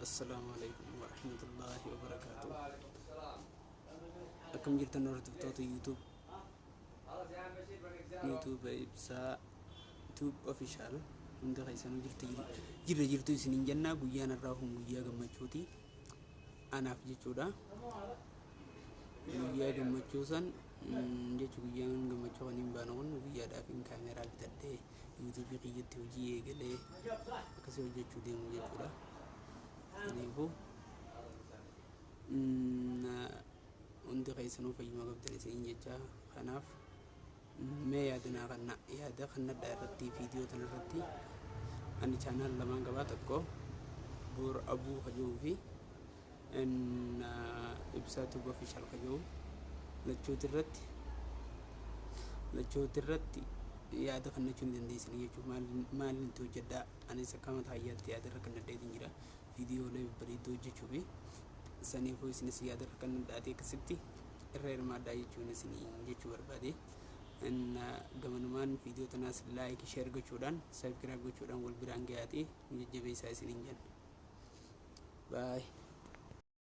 Assalamualaikum warahmatullahi wabarakatuh. Akkam jirtan hordoftoota YouTube ibsaa YouTube official hunda keessanuu jirtu isiniin jennaa. Guyyaan irraa guyyaa gammachuuti anaaf jechuudha. Guyyaa gammachuu san guyyaan gammachuu kan hin baane kun guyyaadhaaf kaameeraa bitadhee YouTube kiyyatti hojii eegalee akkasii hojjechuu deemu jechuudha. Kanaafuu hundi keessanuu fayyuma qabdan isiniin jecha. Kanaaf mee yaada kanadhaa irratti viidiyoo tana irratti ani chaanaal lamaan qabaa, tokko Buur Abuu kajuu fi ibsaa YouTube official kajuu lachooti irratti yaada kannachuu ni dandeessanii jechuudha. Maaliin itti hojjedhaa anis akka mataa hayyaatti yaada irra kannadheetiin jira viidiyoolee bareedduu hojjechuu fi saniifuu isinis yaada irra kannadhaatee akkasitti irra hirmaadhaa jechuun isinii jechuu barbaade. Gamanumaan viidiyoo tanaas laayik sheer gochuudhaan sabskiraayib gochuudhaan wal biraan gahaatee jajjabeessaa isiniin jenna. Baay.